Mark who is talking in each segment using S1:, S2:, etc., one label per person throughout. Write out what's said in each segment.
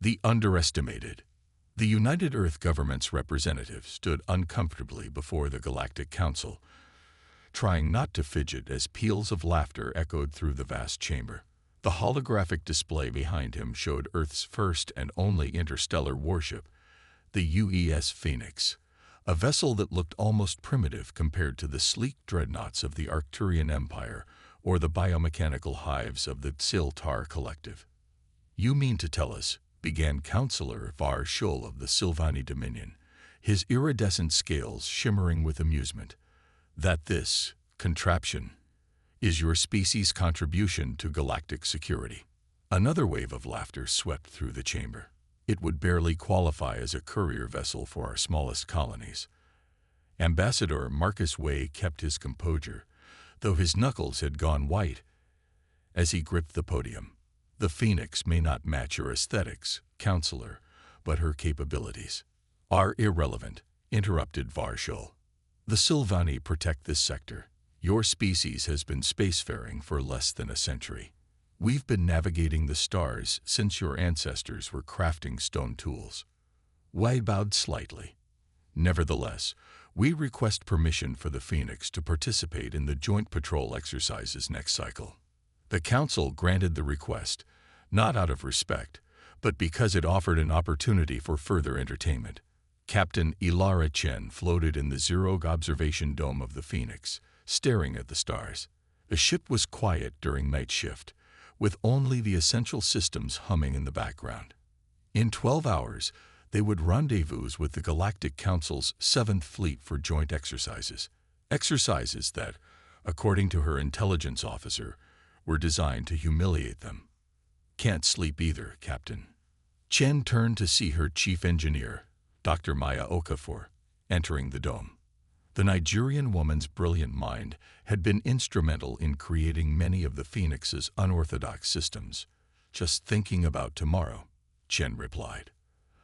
S1: The underestimated. The United Earth Government's representative stood uncomfortably before the Galactic Council, trying not to fidget as peals of laughter echoed through the vast chamber. The holographic display behind him showed Earth's first and only interstellar warship, the UES Phoenix, a vessel that looked almost primitive compared to the sleek dreadnoughts of the Arcturian Empire or the biomechanical hives of the Siltar Collective. "You mean to tell us," began Counselor Var Shul of the Sylvani Dominion, his iridescent scales shimmering with amusement, "that this contraption is your species' contribution to galactic security?" Another wave of laughter swept through the chamber. "It would barely qualify as a courier vessel for our smallest colonies." Ambassador Marcus Way kept his composure, though his knuckles had gone white as he gripped the podium. "The Phoenix may not match your aesthetics, Counselor, but her capabilities are irrelevant," interrupted Var Shul. "The Sylvani protect this sector. Your species has been spacefaring for less than a century. We've been navigating the stars since your ancestors were crafting stone tools." Way bowed slightly. "Nevertheless, we request permission for the Phoenix to participate in the joint patrol exercises next cycle." The Council granted the request, not out of respect, but because it offered an opportunity for further entertainment. Captain Ilara Chen floated in the Zerog observation dome of the Phoenix, staring at the stars. The ship was quiet during night shift, with only the essential systems humming in the background. In 12 hours, they would rendezvous with the Galactic Council's 7th Fleet for joint exercises. Exercises that, according to her intelligence officer, were designed to humiliate them. "Can't sleep either, Captain." Chen turned to see her chief engineer, Dr. Maya Okafor, entering the dome. The Nigerian woman's brilliant mind had been instrumental in creating many of the Phoenix's unorthodox systems. "Just thinking about tomorrow," Chen replied.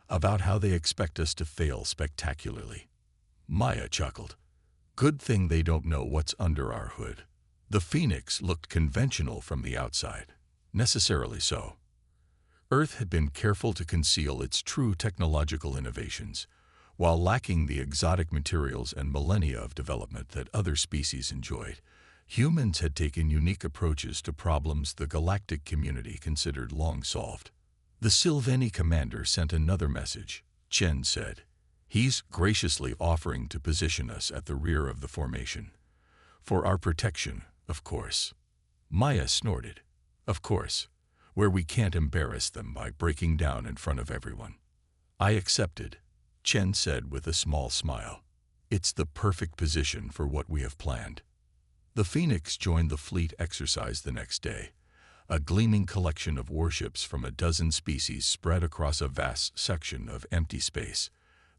S1: "About how they expect us to fail spectacularly." Maya chuckled. "Good thing they don't know what's under our hood." The Phoenix looked conventional from the outside. Necessarily so. Earth had been careful to conceal its true technological innovations, while lacking the exotic materials and millennia of development that other species enjoyed. Humans had taken unique approaches to problems the galactic community considered long solved. The Sylvani commander sent another message, Chen said. "He's graciously offering to position us at the rear of the formation. For our protection, of course." Maya snorted. "Of course, where we can't embarrass them by breaking down in front of everyone." "I accepted," Chen said with a small smile. "It's the perfect position for what we have planned." The Phoenix joined the fleet exercise the next day, a gleaming collection of warships from a dozen species spread across a vast section of empty space.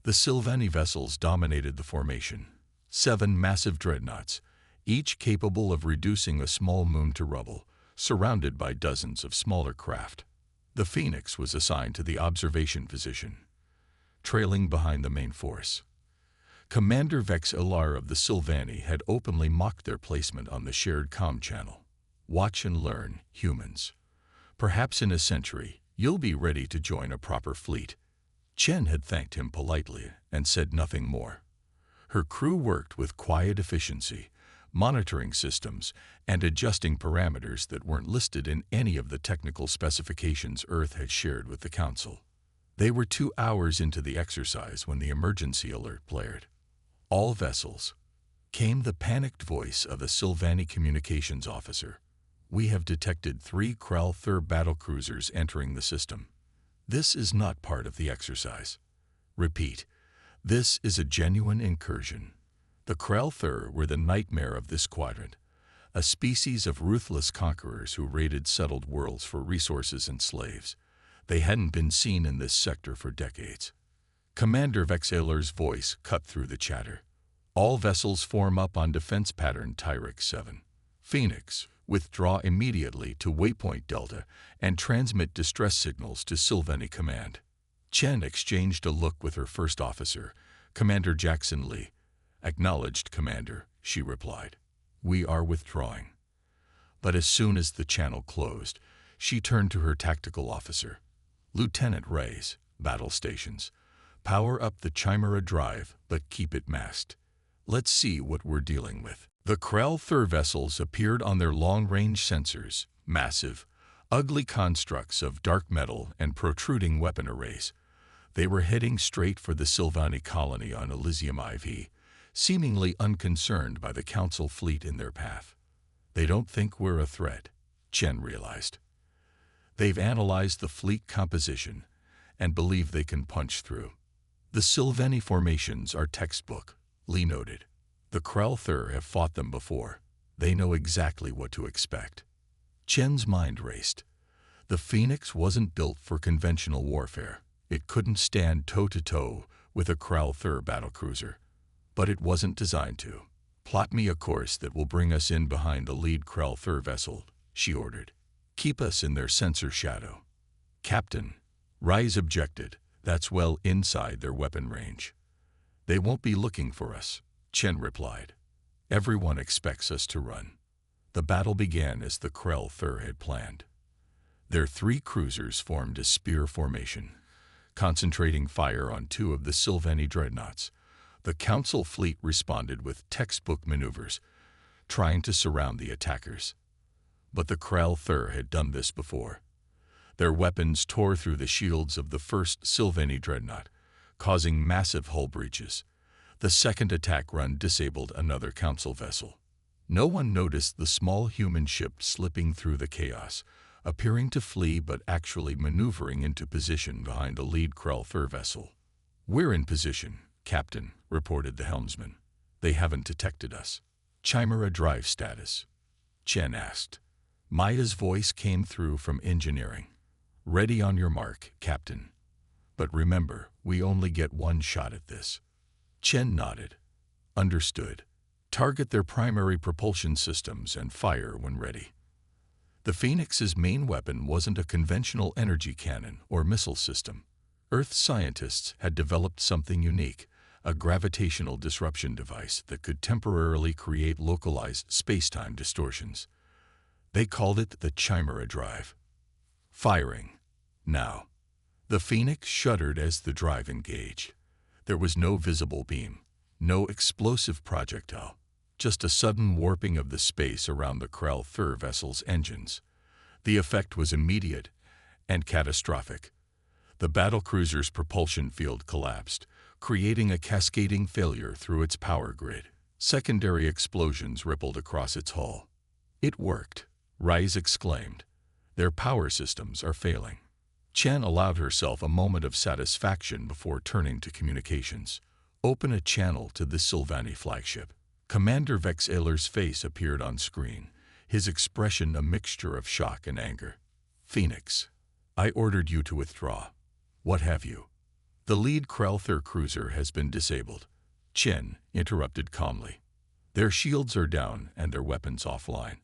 S1: The Sylvani vessels dominated the formation, 7 massive dreadnoughts, each capable of reducing a small moon to rubble, surrounded by dozens of smaller craft. The Phoenix was assigned to the observation position, trailing behind the main force. Commander Vex Ilar of the Sylvani had openly mocked their placement on the shared comm channel. "Watch and learn, humans. Perhaps in a century, you'll be ready to join a proper fleet." Chen had thanked him politely and said nothing more. Her crew worked with quiet efficiency, monitoring systems and adjusting parameters that weren't listed in any of the technical specifications Earth had shared with the Council. They were 2 hours into the exercise when the emergency alert blared. "All vessels," came the panicked voice of a Sylvani communications officer. "We have detected 3 Krell-Thur battlecruisers entering the system. This is not part of the exercise. Repeat, this is a genuine incursion." The Krell-Thur were the nightmare of this quadrant, a species of ruthless conquerors who raided settled worlds for resources and slaves. They hadn't been seen in this sector for decades. Commander Vexaler's voice cut through the chatter. "All vessels form up on defense pattern Tyrix 7. Phoenix, withdraw immediately to Waypoint Delta and transmit distress signals to Sylvani Command." Chen exchanged a look with her first officer, Commander Jackson Lee. "Acknowledged, Commander," she replied. "We are withdrawing." But as soon as the channel closed, she turned to her tactical officer. Lieutenant Ray's battle stations. Power up the Chimera drive, but keep it masked. Let's see what we're dealing with. The Krell-Thur vessels appeared on their long-range sensors, massive, ugly constructs of dark metal and protruding weapon arrays. They were heading straight for the Sylvani colony on Elysium IV, seemingly unconcerned by the Council fleet in their path. They don't think we're a threat, Chen realized. They've analyzed the fleet composition and believe they can punch through. The Sylvani formations are textbook, Lee noted. The Krell-Thur have fought them before. They know exactly what to expect. Chen's mind raced. The Phoenix wasn't built for conventional warfare. It couldn't stand toe-to-toe with a Krell-Thur battlecruiser. But it wasn't designed to. Plot me a course that will bring us in behind the lead Krell-Thur vessel, she ordered. Keep us in their sensor shadow. Captain, Rise objected. That's well inside their weapon range. They won't be looking for us, Chen replied. Everyone expects us to run. The battle began as the Krell-Thur had planned. Their 3 cruisers formed a spear formation, concentrating fire on 2 of the Sylvani dreadnoughts. The Council fleet responded with textbook maneuvers, trying to surround the attackers. But the Krell-Thur had done this before. Their weapons tore through the shields of the first Sylvani dreadnought, causing massive hull breaches. The second attack run disabled another Council vessel. No one noticed the small human ship slipping through the chaos, appearing to flee but actually maneuvering into position behind a lead Krell-Thur vessel. We're in position, Captain, reported the helmsman. They haven't detected us. Chimera drive status? Chen asked. Maya's voice came through from engineering. Ready on your mark, Captain. But remember, we only get one shot at this. Chen nodded. Understood. Target their primary propulsion systems and fire when ready. The Phoenix's main weapon wasn't a conventional energy cannon or missile system. Earth scientists had developed something unique, a gravitational disruption device that could temporarily create localized space-time distortions. They called it the Chimera drive. Firing. Now. The Phoenix shuddered as the drive engaged. There was no visible beam, no explosive projectile, just a sudden warping of the space around the Krell-Thur vessel's engines. The effect was immediate and catastrophic. The battlecruiser's propulsion field collapsed, creating a cascading failure through its power grid. Secondary explosions rippled across its hull. It worked, Rise exclaimed. Their power systems are failing. Chen allowed herself a moment of satisfaction before turning to communications. Open a channel to the Sylvani flagship. Commander Vexaler's face appeared on screen, his expression a mixture of shock and anger. Phoenix, I ordered you to withdraw. What have you? The lead Krell-Thur cruiser has been disabled. Chen interrupted calmly. Their shields are down and their weapons offline.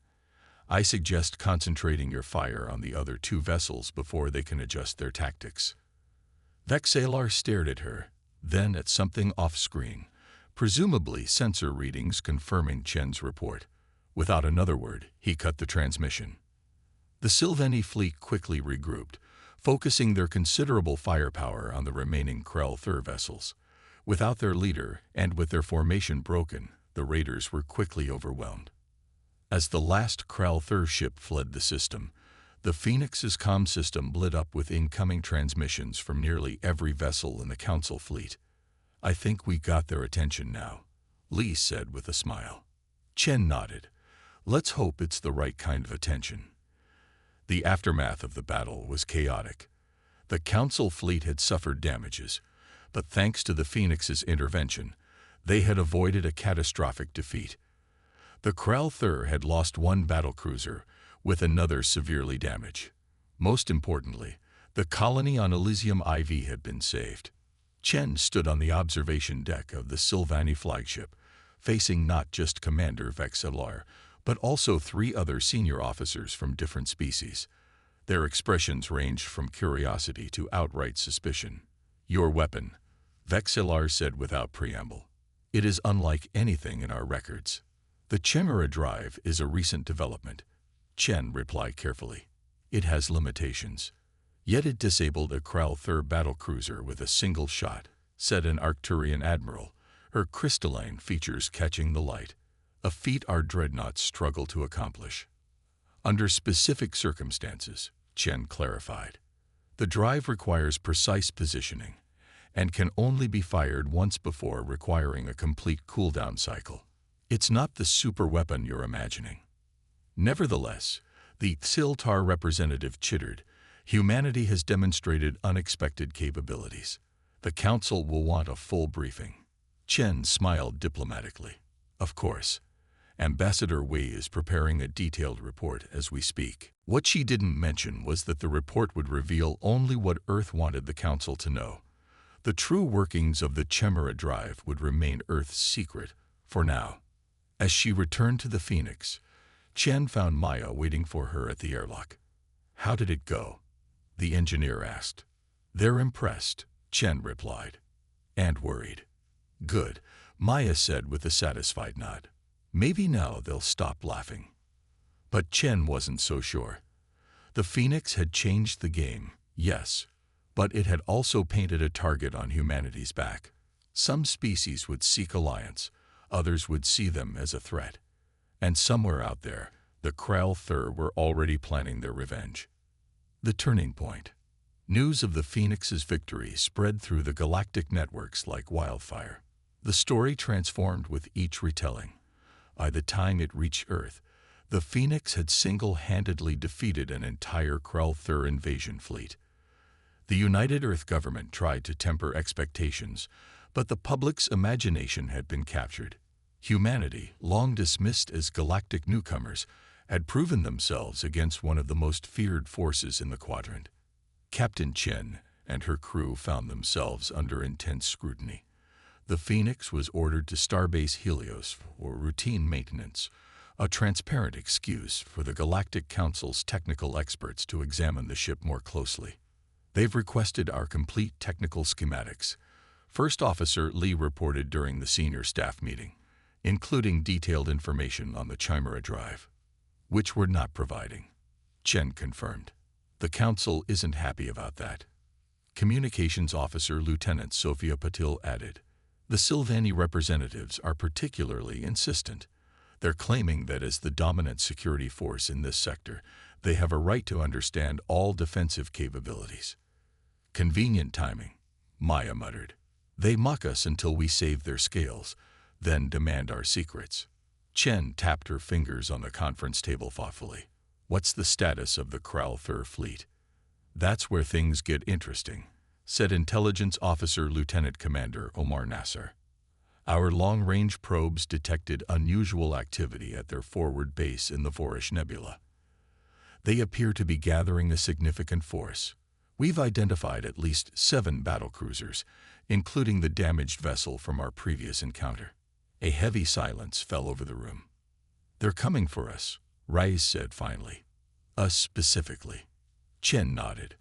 S1: I suggest concentrating your fire on the other 2 vessels before they can adjust their tactics. Vexalar stared at her, then at something off-screen, presumably sensor readings confirming Chen's report. Without another word, he cut the transmission. The Sylvani fleet quickly regrouped, focusing their considerable firepower on the remaining Krell-Thur vessels. Without their leader, and with their formation broken, the raiders were quickly overwhelmed. As the last Krell-Thur ship fled the system, the Phoenix's comm system lit up with incoming transmissions from nearly every vessel in the Council fleet. I think we got their attention now, Lee said with a smile. Chen nodded. Let's hope it's the right kind of attention. The aftermath of the battle was chaotic. The Council fleet had suffered damages, but thanks to the Phoenix's intervention, they had avoided a catastrophic defeat. The Krell-Thur had lost 1 battlecruiser, with another severely damaged. Most importantly, the colony on Elysium IV had been saved. Chen stood on the observation deck of the Sylvani flagship, facing not just Commander Vexalar, but also 3 other senior officers from different species. Their expressions ranged from curiosity to outright suspicion. Your weapon, Vexalar said without preamble. It is unlike anything in our records. The Chimera drive is a recent development, Chen replied carefully. It has limitations. Yet it disabled a Krell-Thur battlecruiser with a single shot, said an Arcturian admiral, her crystalline features catching the light, a feat our dreadnoughts struggle to accomplish. Under specific circumstances, Chen clarified. The drive requires precise positioning and can only be fired once before requiring a complete cooldown cycle. It's not the superweapon you're imagining. Nevertheless, the Xiltar representative chittered, humanity has demonstrated unexpected capabilities. The Council will want a full briefing. Chen smiled diplomatically. Of course. Ambassador Wei is preparing a detailed report as we speak. What she didn't mention was that the report would reveal only what Earth wanted the Council to know. The true workings of the Chimera drive would remain Earth's secret, for now. As she returned to the Phoenix, Chen found Maya waiting for her at the airlock. How did it go? The engineer asked. They're impressed, Chen replied. And worried. Good, Maya said with a satisfied nod. Maybe now they'll stop laughing. But Chen wasn't so sure. The Phoenix had changed the game, yes, but it had also painted a target on humanity's back. Some species would seek alliance, others would see them as a threat. And somewhere out there, the Krell-Thur were already planning their revenge. The turning point. News of the Phoenix's victory spread through the galactic networks like wildfire. The story transformed with each retelling. By the time it reached Earth, the Phoenix had single-handedly defeated an entire Krell-Thur invasion fleet. The United Earth government tried to temper expectations, but the public's imagination had been captured. Humanity, long dismissed as galactic newcomers, had proven themselves against one of the most feared forces in the quadrant. Captain Chen and her crew found themselves under intense scrutiny. The Phoenix was ordered to Starbase Helios for routine maintenance, a transparent excuse for the Galactic Council's technical experts to examine the ship more closely. They've requested our complete technical schematics, First Officer Li reported during the senior staff meeting, including detailed information on the Chimera drive, which we're not providing. Chen confirmed. The Council isn't happy about that. Communications Officer Lieutenant Sophia Patil added. The Sylvani representatives are particularly insistent. They're claiming that as the dominant security force in this sector, they have a right to understand all defensive capabilities. Convenient timing, Maya muttered. They mock us until we save their scales, then demand our secrets. Chen tapped her fingers on the conference table thoughtfully. What's the status of the Krell-Thur fleet? That's where things get interesting, said Intelligence Officer Lieutenant Commander Omar Nasser. Our long-range probes detected unusual activity at their forward base in the Vorish Nebula. They appear to be gathering a significant force. We've identified at least 7 battlecruisers, including the damaged vessel from our previous encounter. A heavy silence fell over the room. They're coming for us, Rais said finally. Us specifically. Chen nodded.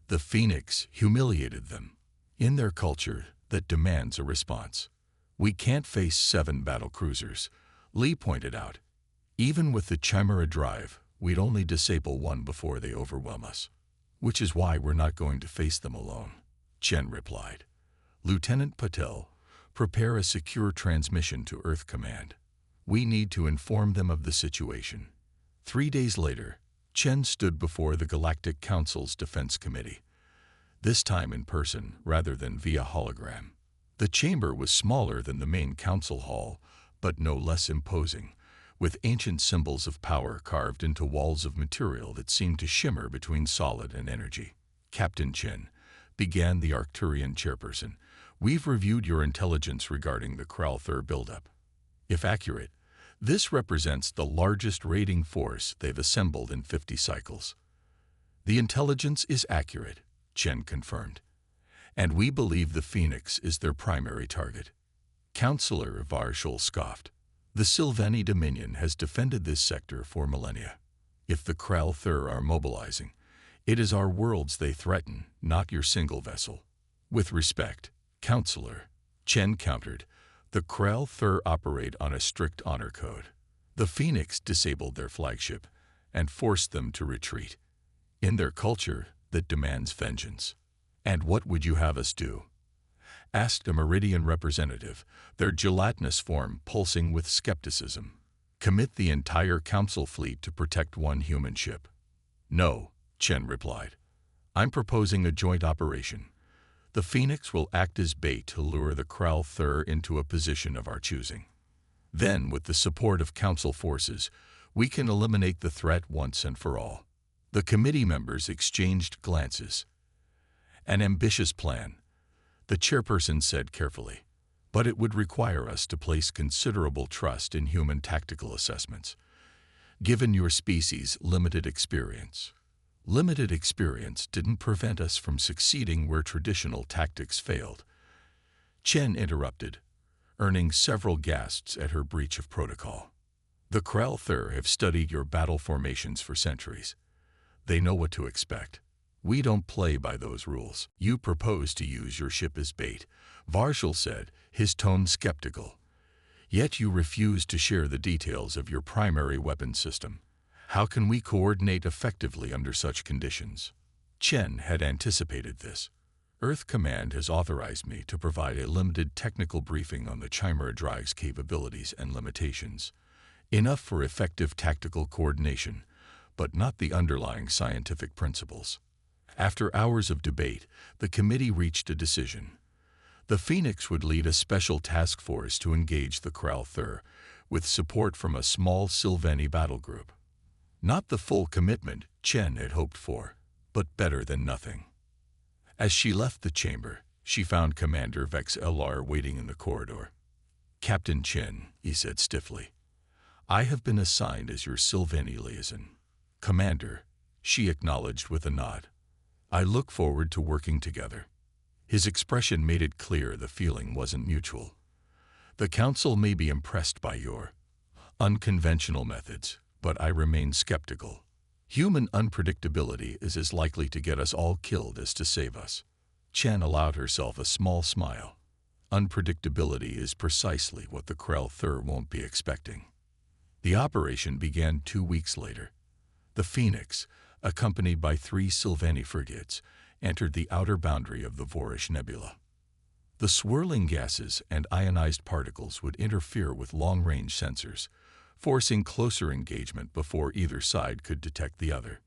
S1: The Phoenix humiliated them. In their culture, that demands a response. We can't face 7 battlecruisers, Li pointed out. Even with the Chimera drive, we'd only disable 1 before they overwhelm us. Which is why we're not going to face them alone, Chen replied. Lieutenant Patel, prepare a secure transmission to Earth Command. We need to inform them of the situation. 3 days later, Chen stood before the Galactic Council's Defense Committee, this time in person rather than via hologram. The chamber was smaller than the main council hall, but no less imposing, with ancient symbols of power carved into walls of material that seemed to shimmer between solid and energy. Captain Chen, began the Arcturian chairperson, we've reviewed your intelligence regarding the Krell-Thur buildup. If accurate, this represents the largest raiding force they've assembled in 50 cycles. The intelligence is accurate, Chen confirmed. And we believe the Phoenix is their primary target. Councillor Varshul scoffed. The Sylvani Dominion has defended this sector for millennia. If the Krell-Thur are mobilizing, it is our worlds they threaten, not your single vessel. With respect, Councillor, Chen countered, the Krell-Thur operate on a strict honor code. The Phoenix disabled their flagship and forced them to retreat. In their culture, that demands vengeance. And what would you have us do? Asked a Meridian representative, their gelatinous form pulsing with skepticism. Commit the entire council fleet to protect one human ship. No, Chen replied. I'm proposing a joint operation. The Phoenix will act as bait to lure the Kral Thur into a position of our choosing. Then, with the support of council forces, we can eliminate the threat once and for all. The committee members exchanged glances. An ambitious plan, the chairperson said carefully, but it would require us to place considerable trust in human tactical assessments. Given your species' limited experience didn't prevent us from succeeding where traditional tactics failed. Chen interrupted, earning several gasps at her breach of protocol. The Kral Thur have studied your battle formations for centuries. They know what to expect. We don't play by those rules. You propose to use your ship as bait, Varshal said, his tone skeptical. Yet you refuse to share the details of your primary weapon system. How can we coordinate effectively under such conditions? Chen had anticipated this. Earth Command has authorized me to provide a limited technical briefing on the Chimera Drive's capabilities and limitations. Enough for effective tactical coordination, but not the underlying scientific principles. After hours of debate, the committee reached a decision. The Phoenix would lead a special task force to engage the Kral Thur, with support from a small Sylvani battle group. Not the full commitment Chen had hoped for, but better than nothing. As she left the chamber, she found Commander Vex LR waiting in the corridor. Captain Chen, he said stiffly, I have been assigned as your Sylvani liaison. Commander, she acknowledged with a nod. I look forward to working together. His expression made it clear the feeling wasn't mutual. The council may be impressed by your unconventional methods, but I remain skeptical. Human unpredictability is as likely to get us all killed as to save us. Chen allowed herself a small smile. Unpredictability is precisely what the Kral Thur won't be expecting. The operation began 2 weeks later. The Phoenix, accompanied by 3 Sylvani frigates, entered the outer boundary of the Vorish Nebula. The swirling gases and ionized particles would interfere with long-range sensors, forcing closer engagement before either side could detect the other.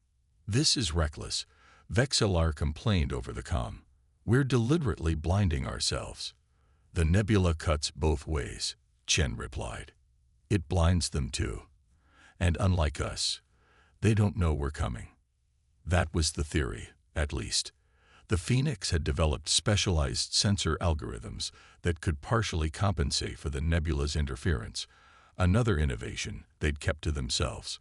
S1: This is reckless, Vexelar complained over the comm. We're deliberately blinding ourselves. The nebula cuts both ways, Chen replied. It blinds them too. And unlike us, they don't know we're coming. That was the theory, at least. The Phoenix had developed specialized sensor algorithms that could partially compensate for the nebula's interference, another innovation they'd kept to themselves.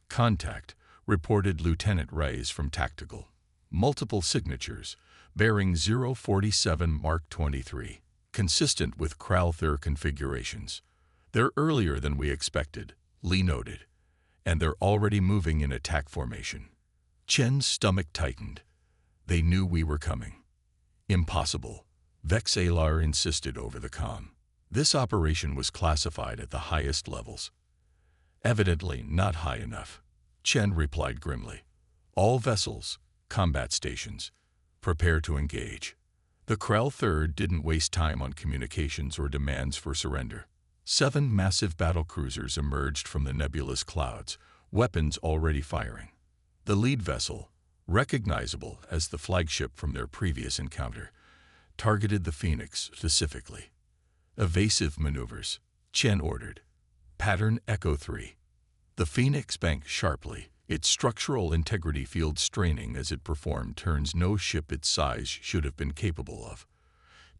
S1: Contact, reported Lieutenant Reyes from Tactical. Multiple signatures, bearing 047 Mark 23, consistent with Kral Thur configurations. They're earlier than we expected, Lee noted, and they're already moving in attack formation. Chen's stomach tightened. They knew we were coming. Impossible, Vexelar insisted over the comm. This operation was classified at the highest levels. Evidently not high enough, Chen replied grimly. All vessels, combat stations, prepare to engage. The Kral Thur didn't waste time on communications or demands for surrender. 7 massive battle cruisers emerged from the nebula's clouds, weapons already firing. The lead vessel, recognizable as the flagship from their previous encounter, targeted the Phoenix specifically. Evasive maneuvers, Chen ordered. Pattern Echo 3. The Phoenix banked sharply, its structural integrity field straining as it performed turns no ship its size should have been capable of.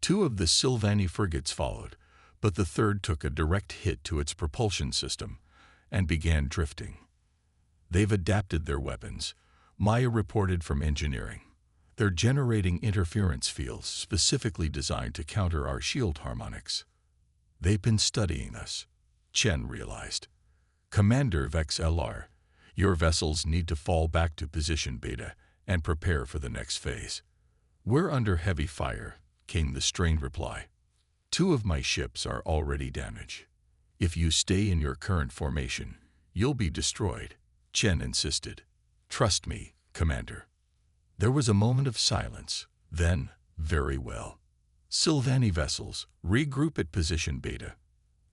S1: 2 of the Sylvani frigates followed, but the third took a direct hit to its propulsion system and began drifting. They've adapted their weapons, Maya reported from engineering. They're generating interference fields specifically designed to counter our shield harmonics. They've been studying us, Chen realized. Commander Vex LR, your vessels need to fall back to position beta and prepare for the next phase. We're under heavy fire, came the strained reply. 2 of my ships are already damaged. If you stay in your current formation, you'll be destroyed, Chen insisted. Trust me, Commander. There was a moment of silence. Then, very well. Sylvani vessels, regroup at position beta.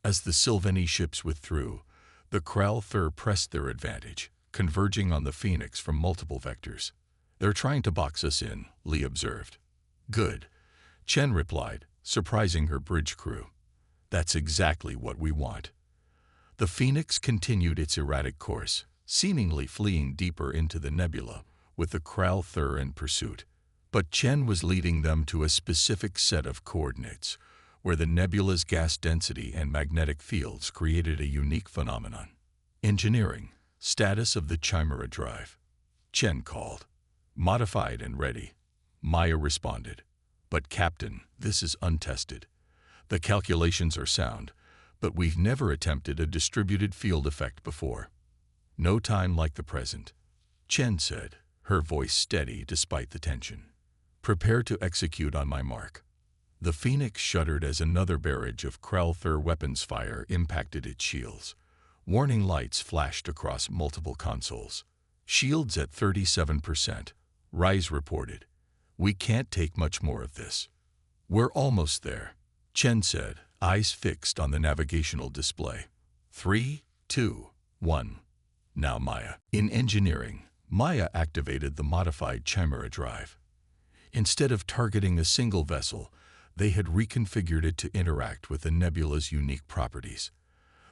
S1: As the Sylvani ships withdrew, the Krell-Thur pressed their advantage, converging on the Phoenix from multiple vectors. They're trying to box us in, Lee observed. Good, Chen replied, surprising her bridge crew. That's exactly what we want. The Phoenix continued its erratic course, seemingly fleeing deeper into the nebula, with the Krell-Thur in pursuit. But Chen was leading them to a specific set of coordinates, where the nebula's gas density and magnetic fields created a unique phenomenon. Engineering, status of the Chimera drive. Chen called. Modified and ready. Maya responded. But Captain, this is untested. The calculations are sound, but we've never attempted a distributed field effect before. No time like the present, Chen said, her voice steady despite the tension. Prepare to execute on my mark. The Phoenix shuddered as another barrage of Krell-Thur weapons fire impacted its shields. Warning lights flashed across multiple consoles. Shields at 37%, Rise reported. We can't take much more of this. We're almost there, Chen said, eyes fixed on the navigational display. 3, 2, 1. Now Maya. In engineering, Maya activated the modified Chimera drive. Instead of targeting a single vessel, they had reconfigured it to interact with the nebula's unique properties.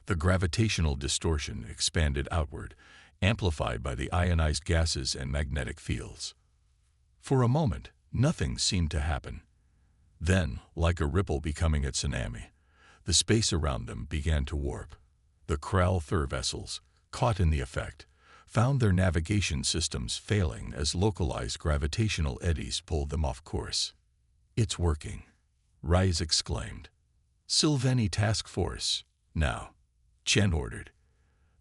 S1: The gravitational distortion expanded outward, amplified by the ionized gases and magnetic fields. For a moment, nothing seemed to happen. Then, like a ripple becoming a tsunami, the space around them began to warp. The Krell-Thur vessels, caught in the effect, found their navigation systems failing as localized gravitational eddies pulled them off course. It's working, Rise exclaimed. Sylvani Task Force, now, Chen ordered.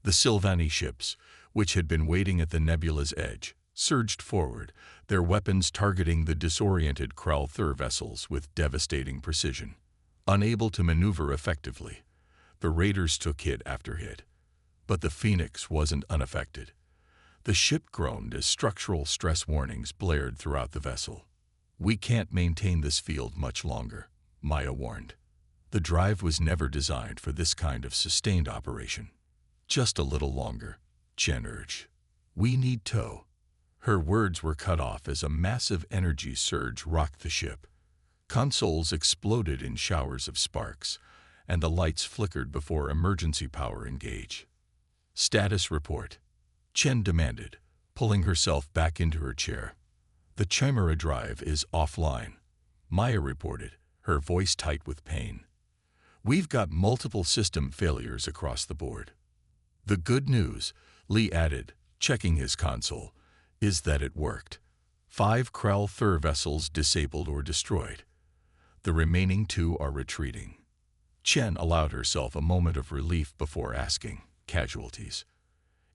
S1: The Sylvani ships, which had been waiting at the nebula's edge, surged forward, their weapons targeting the disoriented Krell-Thur vessels with devastating precision. Unable to maneuver effectively, the raiders took hit after hit. But the Phoenix wasn't unaffected. The ship groaned as structural stress warnings blared throughout the vessel. We can't maintain this field much longer, Maya warned. The drive was never designed for this kind of sustained operation. Just a little longer, Chen urged. We need tow. Her words were cut off as a massive energy surge rocked the ship. Consoles exploded in showers of sparks, and the lights flickered before emergency power engaged. Status report, Chen demanded, pulling herself back into her chair. The Chimera drive is offline, Maya reported, her voice tight with pain. We've got multiple system failures across the board. The good news, Lee added, checking his console, is that it worked. 5 Krell-Thur vessels disabled or destroyed. The remaining 2 are retreating. Chen allowed herself a moment of relief before asking, casualties.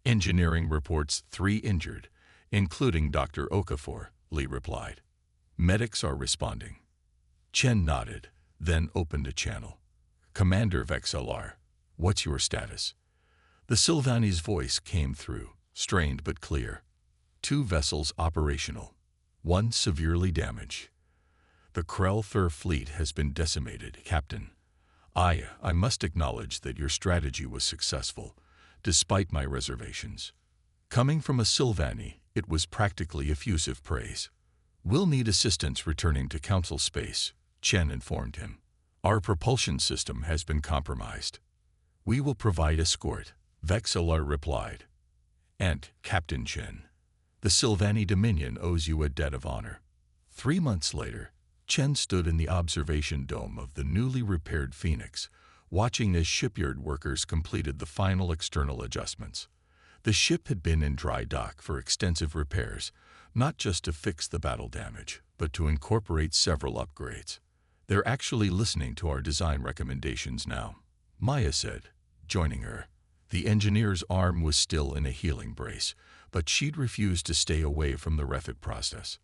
S1: Engineering reports 3 injured, including Dr. Okafor, Lee replied. Medics are responding. Chen nodded, then opened a channel. Commander Vexelar, what's your status? The Sylvani's voice came through, strained but clear. 2 vessels operational, 1 severely damaged. The Krell-Thur fleet has been decimated, Captain. I must acknowledge that your strategy was successful, despite my reservations. Coming from a Sylvani, it was practically effusive praise. We'll need assistance returning to Council space, Chen informed him. Our propulsion system has been compromised. We will provide escort, Vexelar replied. And, Captain Chen, the Sylvani Dominion owes you a debt of honor. 3 months later, Chen stood in the observation dome of the newly repaired Phoenix, watching as shipyard workers completed the final external adjustments. The ship had been in dry dock for extensive repairs, not just to fix the battle damage, but to incorporate several upgrades. They're actually listening to our design recommendations now, Maya said, joining her. The engineer's arm was still in a healing brace, but she'd refused to stay away from the refit process.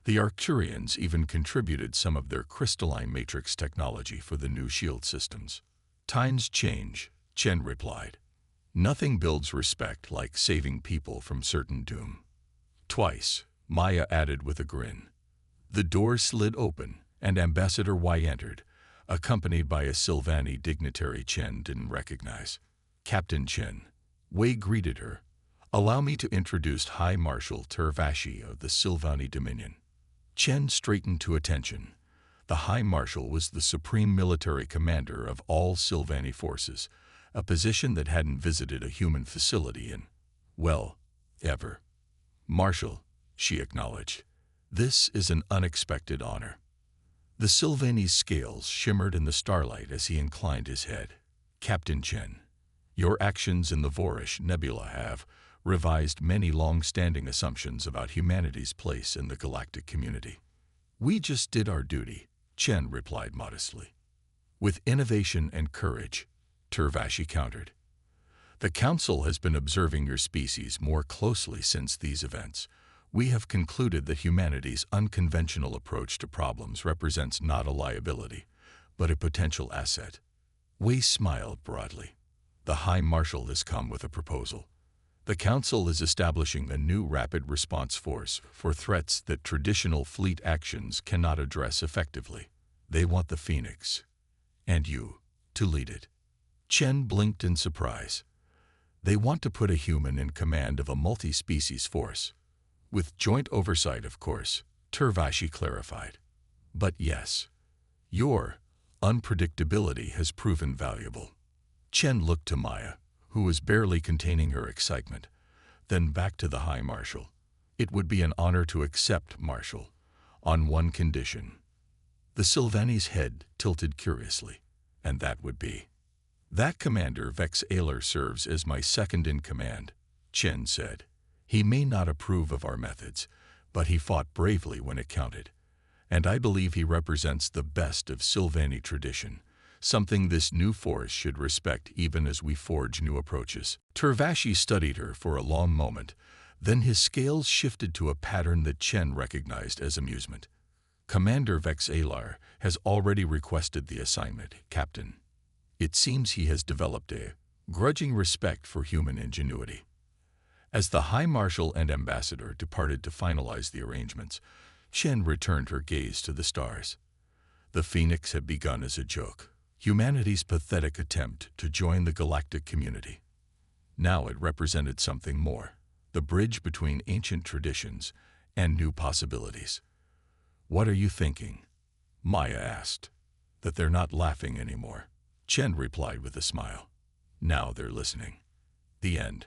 S1: The Arcturians even contributed some of their crystalline matrix technology for the new shield systems. Times change, Chen replied. Nothing builds respect like saving people from certain doom. Twice, Maya added with a grin. The door slid open, and Ambassador Y entered, accompanied by a Sylvani dignitary Chen didn't recognize. Captain Chen. Wei greeted her. Allow me to introduce High Marshal Tervashi of the Sylvani Dominion. Chen straightened to attention. The High Marshal was the supreme military commander of all Sylvani forces, a position that hadn't visited a human facility in, well, ever. Marshal, she acknowledged. This is an unexpected honor. The Sylvani's scales shimmered in the starlight as he inclined his head. Captain Chen, your actions in the Vorish Nebula have revised many long-standing assumptions about humanity's place in the galactic community. We just did our duty, Chen replied modestly. With innovation and courage, Tervashi countered. The Council has been observing your species more closely since these events. We have concluded that humanity's unconventional approach to problems represents not a liability, but a potential asset. Wei smiled broadly. The High Marshal has come with a proposal. The Council is establishing a new rapid response force for threats that traditional fleet actions cannot address effectively. They want the Phoenix, and you, to lead it. Chen blinked in surprise. They want to put a human in command of a multi-species force. With joint oversight, of course, Tervashi clarified. But yes, your unpredictability has proven valuable. Chen looked to Maya, who was barely containing her excitement, then back to the High Marshal. It would be an honor to accept, Marshal, on one condition. The Sylvani's head tilted curiously, and that would be. That Commander Vex Aylar serves as my second-in-command, Chen said. He may not approve of our methods, but he fought bravely when it counted, and I believe he represents the best of Sylvani tradition, something this new force should respect even as we forge new approaches. Tervashi studied her for a long moment, then his scales shifted to a pattern that Chen recognized as amusement. Commander Vex Aylar has already requested the assignment, Captain. It seems he has developed a grudging respect for human ingenuity. As the High Marshal and Ambassador departed to finalize the arrangements, Chen returned her gaze to the stars. The Phoenix had begun as a joke, humanity's pathetic attempt to join the galactic community. Now it represented something more, the bridge between ancient traditions and new possibilities. What are you thinking? Maya asked. That they're not laughing anymore. Chen replied with a smile. Now they're listening. The end.